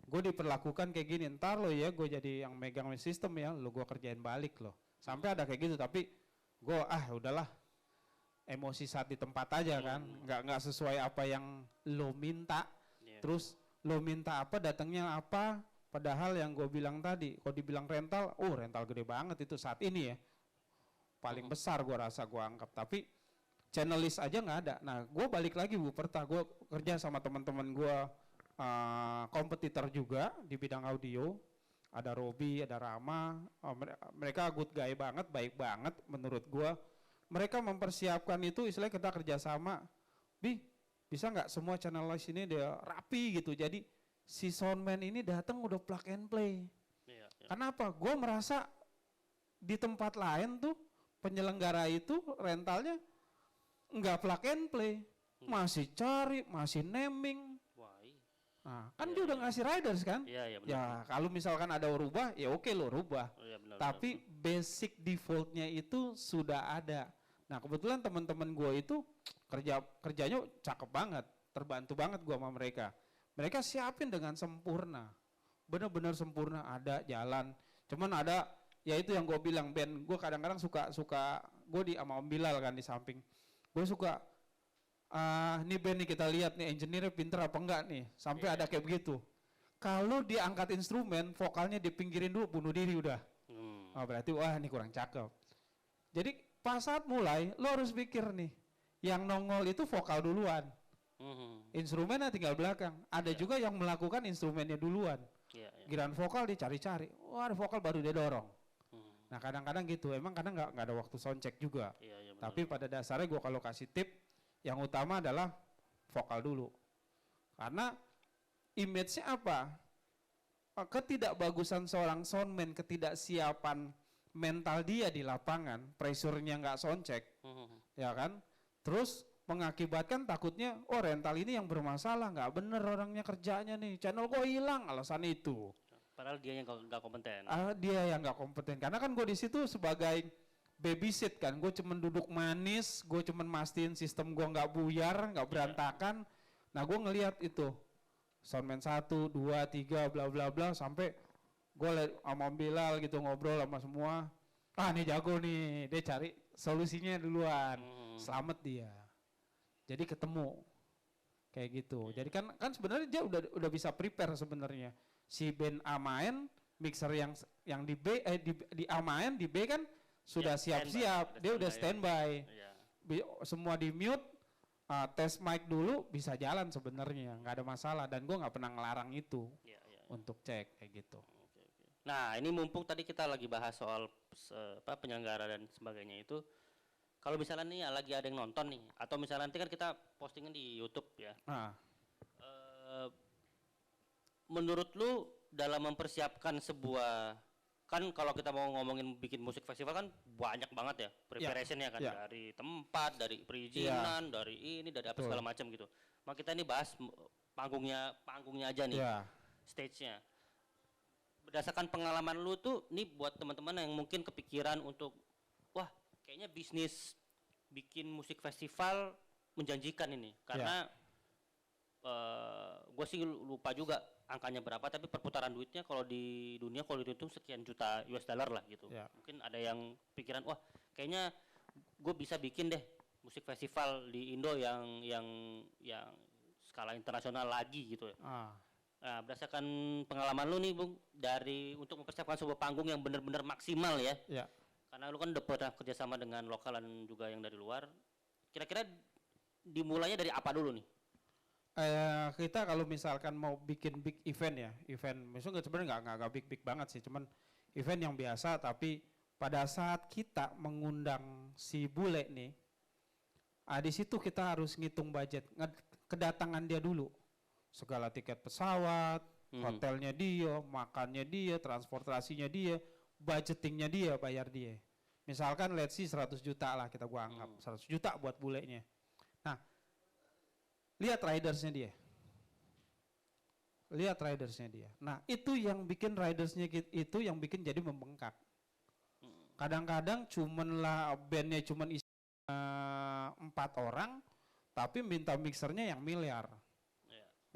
Gue diperlakukan kayak gini, ntar lo ya gue jadi yang megang sistem ya, lo gue kerjain balik loh. Sampai ada kayak gitu, tapi gue udahlah, emosi saat di tempat aja kan, nggak sesuai apa yang lo minta. Iya. Terus lo minta apa, datangnya apa, padahal yang gue bilang tadi, kalau dibilang rental, rental gede banget itu saat ini ya, paling besar gue rasa gue anggap, tapi channel list aja nggak ada. Nah gue balik lagi Bu Perta, gue kerja sama teman-teman gue kompetitor juga di bidang audio, ada Robi, ada Rama, mereka good guy banget, baik banget menurut gue. Mereka mempersiapkan itu, istilahnya kita kerjasama, bisa nggak semua channel list ini dia rapi gitu, jadi si soundman ini datang udah plug and play. Iya, iya. Kenapa? Gue merasa di tempat lain tuh penyelenggara itu rentalnya nggak plug and play, masih cari, masih naming. Wah, iya. Nah, kan dia udah ngasih riders kan? Iya, iya, benar. Ya kalau misalkan ada rubah, ya oke lo rubah. Oh, iya, benar, Tapi basic defaultnya itu sudah ada. Nah kebetulan teman-teman gue itu kerjanya cakep banget, terbantu banget gue sama mereka. Mereka siapin dengan sempurna, benar-benar sempurna, ada jalan. Cuman ada, ya itu yang gue bilang, band gue kadang-kadang suka gue di sama Om Bilal kan di samping. Gue suka, nih band nih kita lihat nih engineer pinter apa enggak nih, sampai ada kayak begitu. Kalau dia angkat instrumen, vokalnya dipinggirin dulu, bunuh diri udah. Berarti wah ini kurang cakep. Jadi pas saat mulai, lo harus pikir nih, yang nongol itu vokal duluan, instrumennya tinggal belakang. Ada juga yang melakukan instrumennya duluan. Iya, iya. Giliran vokal dicari-cari, wah ada vokal baru dia dorong. Nah kadang-kadang gitu, emang kadang nggak ada waktu soundcheck juga. Iya, iya, benar. Tapi pada dasarnya gue kalau kasih tip, yang utama adalah vokal dulu. Karena image-nya apa? Ketidakbagusan seorang soundman, ketidaksiapan mental dia di lapangan, pressure-nya nggak soundcheck, ya kan? Terus mengakibatkan takutnya, oh rental ini yang bermasalah, nggak bener orangnya kerjanya nih, channel gue hilang, alasan itu. Padahal dia yang nggak kompeten. Dia yang nggak kompeten, karena kan gue di situ sebagai babysit kan, gue cuman duduk manis, gue cuman mastiin sistem gue nggak buyar, nggak berantakan. Nah gue ngelihat itu, soundman 1, 2, 3, bla bla bla, sampai gue sama Bilal gitu ngobrol sama semua. Ini jago nih, dia cari solusinya duluan, selamat dia. Jadi ketemu kayak gitu. Jadi kan sebenarnya dia udah bisa prepare sebenarnya. Si band A main, mixer yang di B di A main, di B kan sudah siap-siap, dia udah standby. Semua di mute, tes mic dulu bisa jalan sebenarnya, nggak ada masalah, dan gue nggak pernah ngelarang itu untuk cek kayak gitu. Nah, ini mumpung tadi kita lagi bahas soal penyelenggara dan sebagainya itu, kalau misalnya nih lagi ada yang nonton nih, atau misalnya nanti kan kita postingan di YouTube ya. Menurut lu dalam mempersiapkan sebuah, kan kalau kita mau ngomongin bikin musik festival kan banyak banget ya preparationnya kan, dari tempat, dari perizinan, dari ini, dari apa segala macam gitu. Maka kita ini bahas panggungnya aja nih, stage-nya. Berdasarkan pengalaman lu tuh, nih buat teman-teman yang mungkin kepikiran untuk, wah kayaknya bisnis bikin musik festival menjanjikan ini, karena gue sih lupa juga angkanya berapa, tapi perputaran duitnya kalau di dunia kalau dihitung sekian juta US dollar lah gitu. Mungkin ada yang pikiran, wah kayaknya gue bisa bikin deh musik festival di Indo yang skala internasional lagi gitu ya. Nah, berdasarkan pengalaman lu nih Bung, dari untuk mempersiapkan sebuah panggung yang benar-benar maksimal ya. Karena lu kan udah pernah kerjasama dengan lokal dan juga yang dari luar. Kira-kira dimulainya dari apa dulu nih? Kita kalau misalkan mau bikin big event ya, misalnya sebenarnya nggak big banget sih, cuman event yang biasa, tapi pada saat kita mengundang si bule nih, di situ kita harus ngitung budget, kedatangan dia dulu, segala tiket pesawat, hotelnya dia, makannya dia, transportasinya dia, budgetingnya dia, bayar dia. Misalkan let's see 100 juta lah kita gua anggap, 100 juta buat bulenya. Nah, lihat ridersnya dia. Nah, itu yang bikin ridersnya itu yang bikin jadi membengkak. Kadang-kadang cuman lah bandnya cuman isi 4 orang, tapi minta mixernya yang miliar.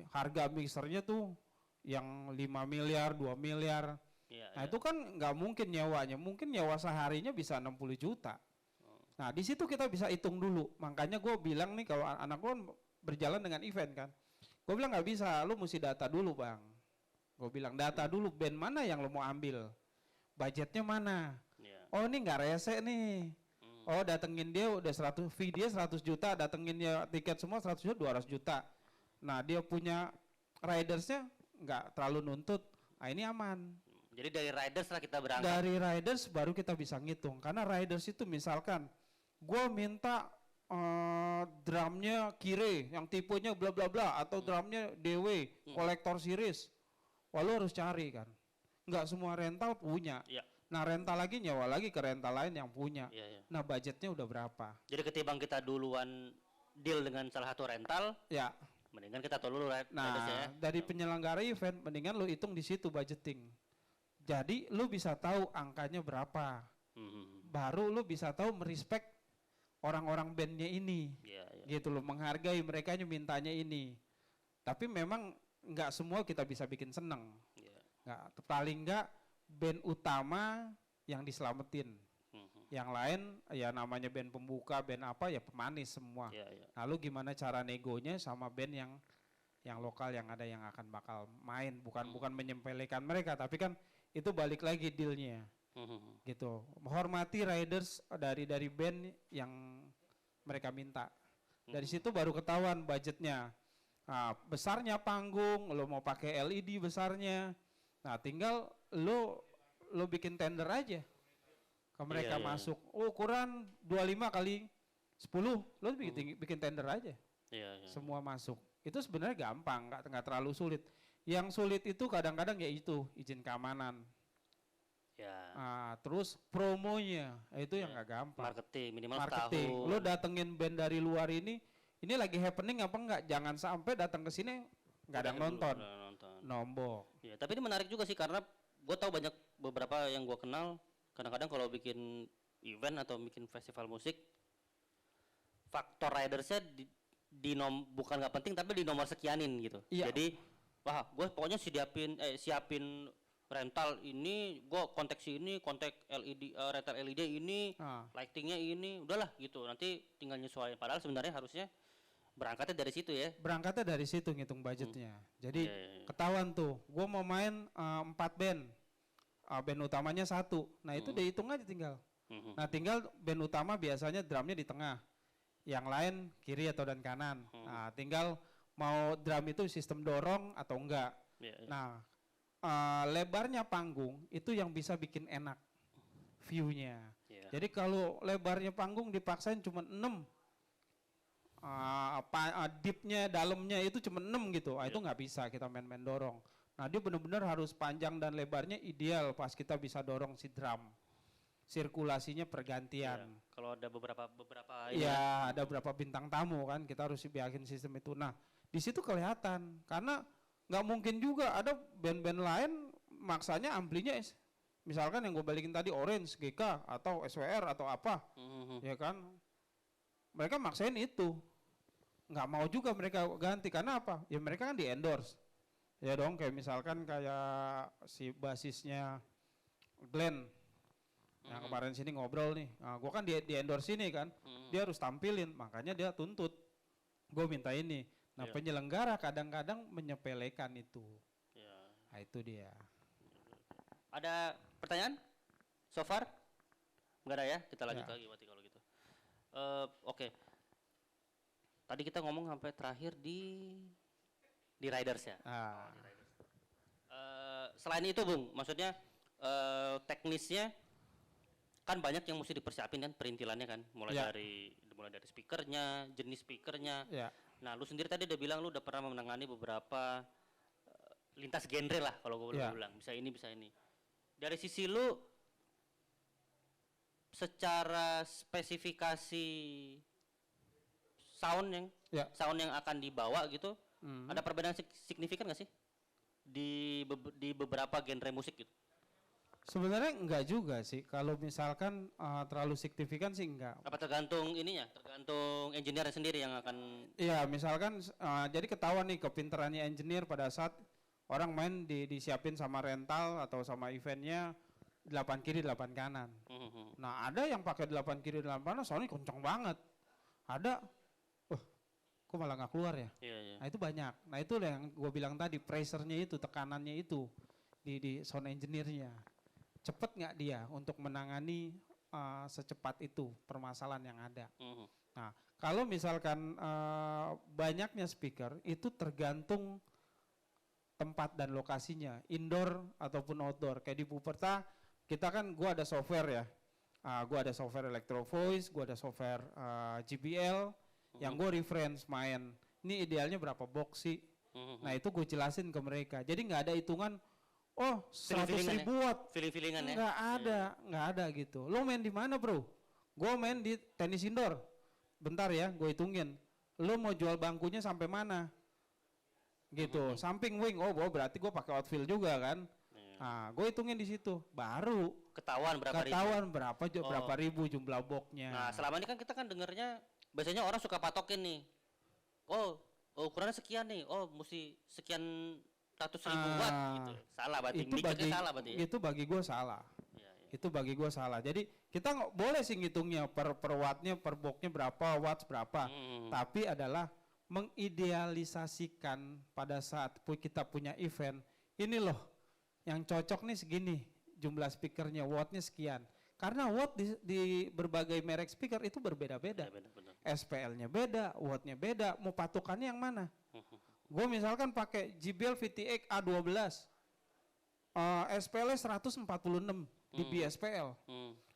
Harga mixernya tuh yang 5 miliar, 2 miliar. Nah, itu kan nggak mungkin nyewanya. Mungkin nyewa seharinya bisa 60 juta. Nah, di situ kita bisa hitung dulu. Makanya gue bilang nih, kalau anak gue berjalan dengan event kan, gue bilang nggak bisa, lu mesti data dulu bang. Gue bilang data dulu, band mana yang lu mau ambil, budgetnya mana. Oh ini nggak rese nih. Oh datengin dia udah 100, fee dia 100 juta, datengin dia tiket semua 100 juta, 200 juta. Nah dia punya ridersnya nggak terlalu nuntut, ini aman. Jadi dari riders lah kita berangkat. Dari riders baru kita bisa ngitung, karena riders itu misalkan gue minta drumnya Kire yang tipenya bla bla bla, atau drumnya DW kolektor series, lu harus cari kan, nggak semua rental punya. Nah rental lagi nyewa lagi ke rental lain yang punya. Nah budgetnya udah berapa. Jadi ketimbang kita duluan deal dengan salah satu rental, mendingan kita tahu dulu nah dari penyelenggara event, mendingan lu hitung di situ budgeting. Jadi lu bisa tahu angkanya berapa, baru lu bisa tahu merespek orang-orang bandnya ini, gitu loh, menghargai mereka mintanya ini. Tapi memang nggak semua kita bisa bikin seneng, paling nggak band utama yang diselamatin. Yang lain ya namanya band pembuka, band apa ya pemanis semua. Lalu gimana cara negonya sama band yang lokal yang ada yang akan bakal main, bukan menyempelekan mereka, tapi kan itu balik lagi dealnya. Gitu, menghormati riders dari band yang mereka minta. Dari situ baru ketahuan budgetnya. Nah, besarnya panggung, lo mau pakai LED besarnya. Nah, tinggal lo bikin tender aja ke mereka masuk. Oh, ukuran 25 kali 10, lo bikin tender aja. Semua masuk. Itu sebenarnya gampang, nggak terlalu sulit. Yang sulit itu kadang-kadang ya itu izin keamanan. Ya. Terus promonya itu yang Ya. nggak gampang. Marketing minimal Marketing. setahun. Lo datengin band dari luar ini lagi happening apa enggak? Jangan sampai datang ke sini nggak ada yang nonton. Udah nonton. Nombok. Ya, tapi ini menarik juga sih karena gue tahu banyak beberapa yang gue kenal kadang-kadang kalau bikin event atau bikin festival musik faktor ridersnya bukan nggak penting tapi di nomor sekianin gitu. Iya. Jadi wah gue pokoknya siapin rental ini, gue kontak ini, kontak LED, rental LED ini, lightingnya ini, udahlah gitu. Nanti tinggal nyesuaiin. Padahal sebenarnya harusnya berangkatnya dari situ ya. Berangkatnya dari situ ngitung budgetnya. Jadi Iya. ketahuan tuh, gue mau main 4 band, band utamanya 1. Nah itu dihitung aja tinggal. Nah tinggal band utama biasanya drumnya di tengah, yang lain kiri atau dan kanan. Nah tinggal mau drum itu sistem dorong atau enggak. Iya. Nah lebarnya panggung itu yang bisa bikin enak view-nya. Iya. Jadi kalau lebarnya panggung dipaksain cuma 6, deepnya, dalamnya itu cuma 6 gitu. Itu nggak bisa kita main-main dorong. Nah dia benar-benar harus panjang dan lebarnya ideal pas kita bisa dorong si drum. Sirkulasinya pergantian. Iya. Kalau ada beberapa Iya, ada beberapa bintang tamu kan, kita harus bikin sistem itu. Nah di situ kelihatan karena nggak mungkin juga ada band-band lain maksanya amplinya misalkan yang gue balikin tadi Orange, GK atau SWR atau apa, ya kan? Mereka maksain itu, nggak mau juga mereka ganti karena apa? Ya mereka kan di endorse, ya dong. Kayak misalkan kayak si basisnya Glenn, yang kemarin sini ngobrol nih, gue kan di endorse ini kan, dia harus tampilin, makanya dia tuntut, gue minta ini. Nah penyelenggara kadang-kadang menyepelekan itu. Nah itu dia. Ada pertanyaan? So far? Enggak ada ya? Kita lanjut lagi berarti kalau gitu. Oke. Tadi kita ngomong sampai terakhir di riders ya. Selain itu Bung, maksudnya teknisnya kan banyak yang mesti dipersiapin kan perintilannya kan, mulai dari speakernya, jenis speakernya. Nah, lu sendiri tadi udah bilang lu udah pernah menangani beberapa lintas genre lah kalau gue boleh bilang. Bisa ini, bisa ini. Dari sisi lu secara spesifikasi sound yang akan dibawa gitu, ada perbedaan signifikan nggak sih di beberapa genre musik gitu? Sebenarnya enggak juga sih, kalau misalkan terlalu signifikan sih enggak. Apa tergantung ininya, tergantung engineer sendiri yang akan. Iya, misalkan jadi ketahuan nih kepintarannya engineer pada saat orang main disiapin sama rental atau sama eventnya 8 kiri 8 kanan. Nah ada yang pakai 8 kiri 8 kanan soalnya kencang banget. Ada, kok malah nggak keluar ya? Nah itu banyak. Nah itu yang gue bilang tadi, pressure-nya itu, tekanannya itu di sound engineer-nya. Cepet nggak dia untuk menangani secepat itu permasalahan yang ada. Nah kalau misalkan banyaknya speaker itu tergantung tempat dan lokasinya, indoor ataupun outdoor. Kayak di Puperta kita kan, gua ada software ya, gua ada software Electro Voice, gua ada software JBL yang gua reference main. Ini idealnya berapa box sih? Nah itu gue jelasin ke mereka. Jadi nggak ada hitungan. 100.000 watt. Feeling-feelingan ya? Nggak ada gitu. Lo main di mana bro? Gue main di tenis indoor. Bentar ya, gue hitungin. Lo mau jual bangkunya sampai mana? Gitu. Samping wing. Berarti gue pakai outfield juga kan? Nah, gue hitungin di situ. Baru ketahuan berapa ribu jumlah boxnya. Nah, selama ini kan kita kan dengernya biasanya orang suka patokin nih. Ukurannya sekian nih. Mesti sekian 100.000 watt gitu. Salah berarti. Salah berarti. Itu bagi gue salah. Itu bagi gue salah. Jadi kita nggak boleh sih ngitungnya per wattnya, per boxnya berapa, watts berapa. Tapi adalah mengidealisasikan pada saat kita punya event. Ini loh yang cocok nih segini. Jumlah speakernya, wattnya sekian. Karena watt di berbagai merek speaker itu berbeda-beda. SPL-nya beda, wattnya beda. Mau patokannya yang mana? Gue misalkan pakai JBL VTX A12, SPL 146 dB SPL,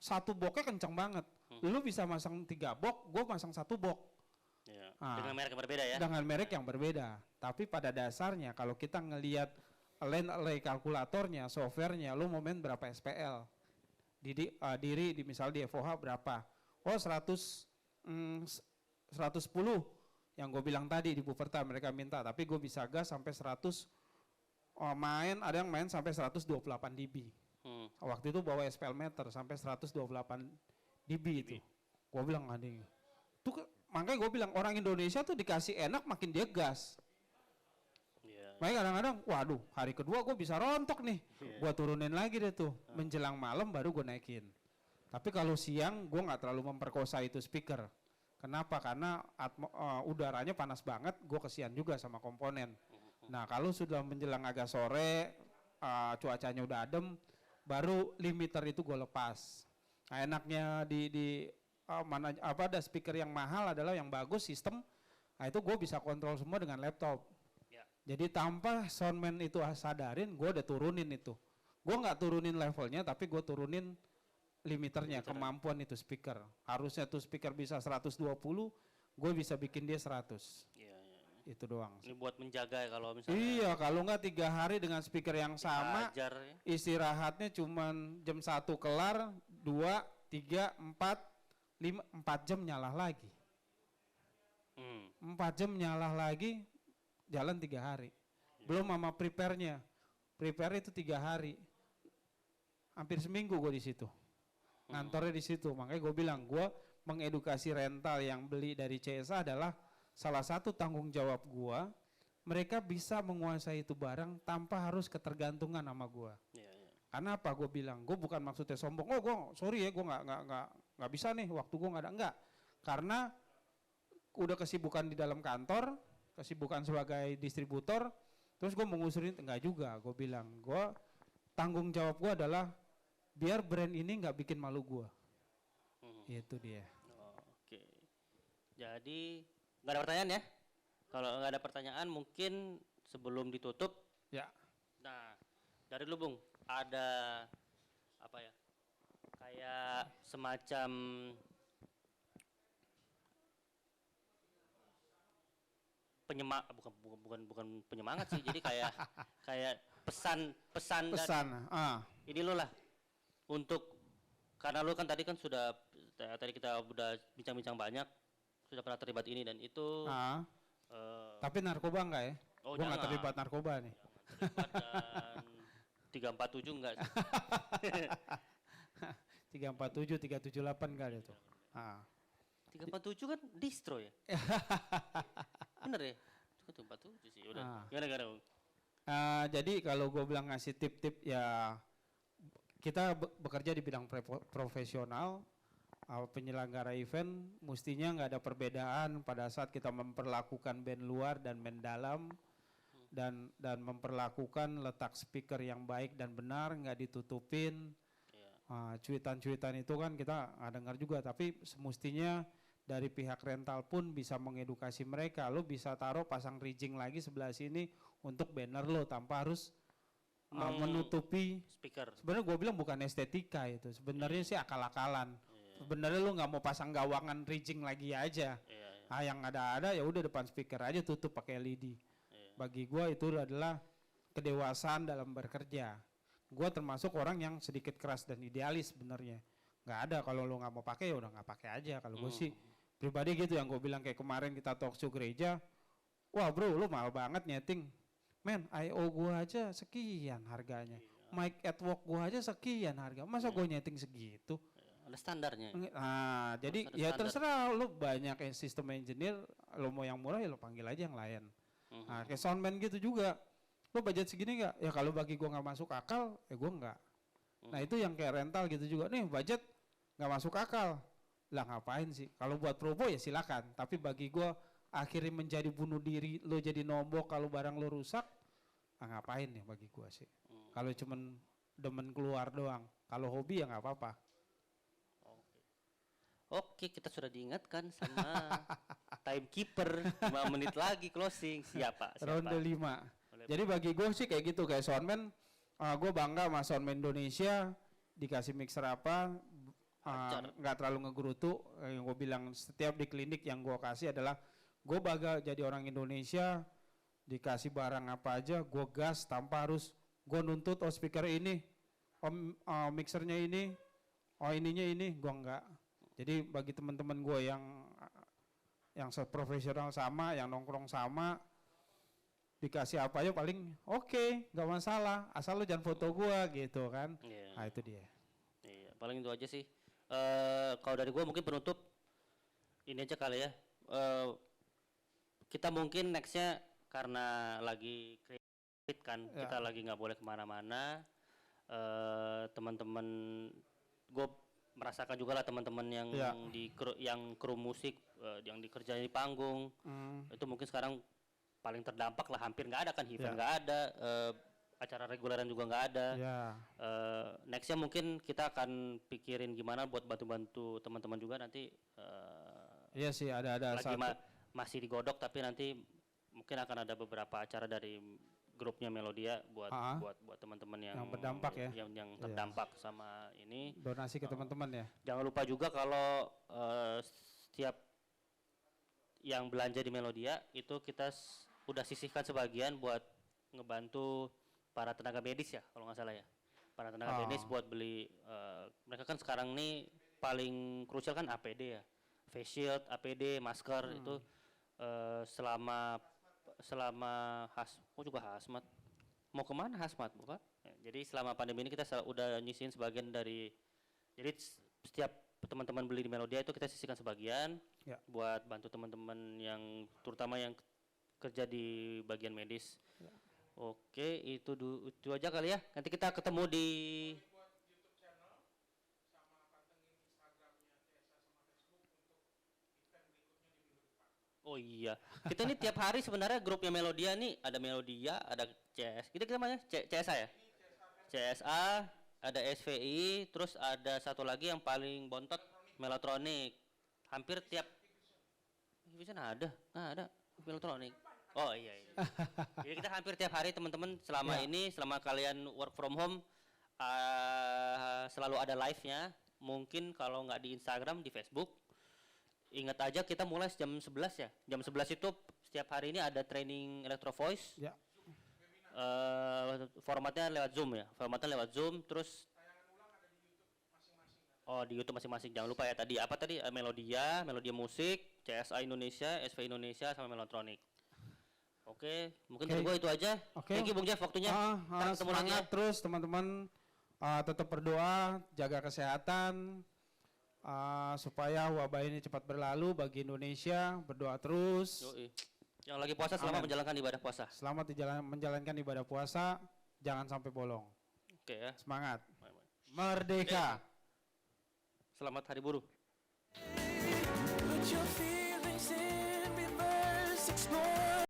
satu boxnya kencang banget. Lu bisa masang 3 box, gue masang 1 box. Dengan merek yang berbeda ya? Dengan merek yang berbeda. Tapi pada dasarnya kalau kita ngelihat land array kalkulatornya, softwarenya, lu mau main berapa SPL. Diri di misal di FOH berapa. Oh 110 yang gue bilang tadi di Buperta mereka minta, tapi gue bisa gas sampai 100, ada yang main sampai 128 dB. Waktu itu bawa SPL meter sampai 128 dB itu. Gue bilang anjing. Makanya gue bilang orang Indonesia tuh dikasih enak makin dia gas. Makanya kadang-kadang, waduh hari kedua gue bisa rontok nih. Gue turunin lagi deh tuh. Menjelang malam baru gue naikin. Tapi kalau siang gue gak terlalu memperkosa itu speaker. Kenapa? Karena udaranya panas banget, gue kesian juga sama komponen. Nah kalau sudah menjelang agak sore, cuacanya udah adem, baru limiter itu gue lepas. Nah enaknya ada speaker yang mahal adalah yang bagus sistem, nah itu gue bisa kontrol semua dengan laptop. Jadi tanpa soundman itu sadarin, gue udah turunin itu. Gue nggak turunin levelnya, tapi gue turunin limiternya, kemampuan itu speaker. Harusnya tuh speaker bisa 120, gue bisa bikin dia 100. Itu doang. Ini buat menjaga ya kalau misalnya. Iya, kalau nggak 3 hari dengan speaker yang sama, ya. Istirahatnya cuman jam 1 kelar, 2, 3, 4, 5, 4 jam nyalah lagi. 4 jam nyalah lagi, jalan 3 hari. Belum sama prepare-nya. Prepare itu 3 hari. Hampir seminggu gue di situ. Ngantornya di situ. Makanya gue bilang, gue mengedukasi rental yang beli dari CSA adalah salah satu tanggung jawab gue. Mereka bisa menguasai itu barang tanpa harus ketergantungan sama gue. Karena apa? Gue bilang, gue bukan maksudnya sombong. Oh, gue sorry ya, gue nggak bisa nih. Waktu gue nggak ada. Enggak. Karena udah kesibukan di dalam kantor, kesibukan sebagai distributor, terus gue mengusurin, enggak juga. Gue bilang, gue tanggung jawab gue adalah biar brand ini nggak bikin malu gue. Itu dia. Oke. Jadi nggak ada pertanyaan ya? Kalau nggak ada pertanyaan mungkin sebelum ditutup. Ya. Nah dari lu Bung, ada apa ya? Kayak semacam bukan penyemangat sih. Jadi kayak pesan ini lo lah untuk, karena lo kan tadi sudah tadi kita udah bincang-bincang banyak, sudah pernah terlibat ini dan itu. Tapi narkoba enggak ya? Oh, gue nggak terlibat narkoba nih. Dan 347 enggak sih? 347, 378 kali itu. 347 kan distro ya? Bener ya? 347 sih udah. Gimana? Jadi kalau gue bilang ngasih tip-tip ya, kita bekerja di bidang profesional, penyelenggara event mestinya nggak ada perbedaan pada saat kita memperlakukan band luar dan band dalam, dan memperlakukan letak speaker yang baik dan benar, nggak ditutupin. Cuitan-cuitan itu kan kita nggak dengar juga, tapi semestinya dari pihak rental pun bisa mengedukasi mereka. Lo bisa taruh pasang rigging lagi sebelah sini untuk banner lo tanpa harus menutupi speaker. Sebenarnya gue bilang bukan estetika itu, sebenarnya sih akal-akalan. Sebenarnya lo nggak mau pasang gawangan rigging lagi aja. Yang ada ya udah depan speaker aja tutup pakai LED. Bagi gue itu adalah kedewasaan dalam bekerja. Gue termasuk orang yang sedikit keras dan idealis sebenarnya. Nggak ada, kalau lo nggak mau pakai ya udah nggak pakai aja. Kalau gue sih pribadi gitu, yang gue bilang kayak kemarin kita talk show gereja, wah bro lo mahal banget nyeting. Men, I.O. gue aja sekian harganya. Mic at work gue aja sekian harga. Masa gue nyeting segitu? Ada standarnya. Jadi ya terserah lo, banyak sistem engineer, lo mau yang murah ya lo panggil aja yang lain. Kayak soundman gitu juga. Lo budget segini nggak? Ya kalau bagi gue nggak masuk akal, ya gue nggak. Nah itu yang kayak rental gitu juga. Nih budget nggak masuk akal. Lah ngapain sih? Kalau buat promo ya silakan. Tapi bagi gue akhirnya menjadi bunuh diri, lo jadi nombok kalau barang lo rusak, ngapain ya bagi gue sih. Kalau cuman demen keluar doang. Kalau hobi ya nggak apa-apa. Oke, kita sudah diingatkan sama timekeeper, 5 menit lagi closing. Siapa? Ronde 5. Jadi bagi gue sih kayak gitu, kayak soundman, gue bangga sama soundman Indonesia, dikasih mixer apa, nggak terlalu ngegerutu. Yang gue bilang setiap di klinik yang gue kasih adalah, gue bangga jadi orang Indonesia dikasih barang apa aja, gue gas tanpa harus gue nuntut oh speaker ini, mixernya ini, oh ininya ini, gue enggak. Jadi bagi teman-teman gue yang profesional sama, yang nongkrong sama, dikasih apa aja paling oke, nggak masalah, asal lu jangan foto gue gitu kan. Iya. Nah itu dia. Iya, paling itu aja sih. Kalau dari gua mungkin penutup ini aja kali ya. Kita mungkin nextnya karena lagi COVID kan, Ya. kita lagi nggak boleh kemana-mana. Teman-teman, gue merasakan juga lah teman-teman yang Ya. yang kru musik, yang dikerjain di panggung, itu mungkin sekarang paling terdampak lah, hampir nggak ada kan event, Ya. nggak ada, acara reguleran juga nggak ada. Ya. Nextnya mungkin kita akan pikirin gimana buat bantu-bantu teman-teman juga nanti. Iya sih ada Lagi satu. masih digodok, tapi nanti mungkin akan ada beberapa acara dari grupnya Melodia buat teman-teman yang berdampak ya. yang Iya. terdampak sama ini. Donasi ke teman-teman ya. Jangan lupa juga kalau setiap yang belanja di Melodia itu kita udah sisihkan sebagian buat ngebantu para tenaga medis ya, kalau nggak salah ya. Para tenaga medis buat beli, mereka kan sekarang nih paling krusial kan APD ya. Face shield, APD, masker itu selama juga hazmat. Mau kemana hazmat, bukan? Jadi selama pandemi ini kita udah nyisihin sebagian dari, jadi setiap teman-teman beli di Melodia itu kita sisihkan sebagian Ya. buat bantu teman-teman yang terutama yang kerja di bagian medis. Ya. Oke, itu aja kali ya. Nanti kita ketemu di buat YouTube channel sama pantengin Instagramnya TSA sama Facebook untuk event berikutnya di minggu depan. Oh iya, kita ini tiap hari sebenarnya grupnya Melodia nih, ada Melodia, ada CS, kita namanya CSA ya? CSA, ada SVI, terus ada satu lagi yang paling bontot, Melotronic. Hampir tiap, bisa ada, Melotronic. Oh iya. Jadi kita hampir tiap hari teman-teman selama Ya. ini, selama kalian work from home, selalu ada live-nya. Mungkin kalau nggak di Instagram, di Facebook. Ingat aja kita mulai jam 11 ya. Jam 11 itu setiap hari ini ada training Electro Voice. Ya. Formatnya lewat Zoom ya. Terus di YouTube masing-masing. Jangan lupa ya tadi apa tadi? Melodia Musik, CSA Indonesia, SV Indonesia sama Melotronic. Oke, mungkin dari gua itu aja. Oke. Thank you Bung Jeff waktunya. Ntar ketemu lagi ya. Semangat terus teman-teman, tetap berdoa, jaga kesehatan, supaya wabah ini cepat berlalu bagi Indonesia. Berdoa terus. Yoi. Yang lagi puasa selamat Amin. menjalankan ibadah puasa. Selamat menjalankan ibadah puasa, jangan sampai bolong. Oke ya. Semangat. Bye-bye. Merdeka. Selamat Hari Buruh. Put your feet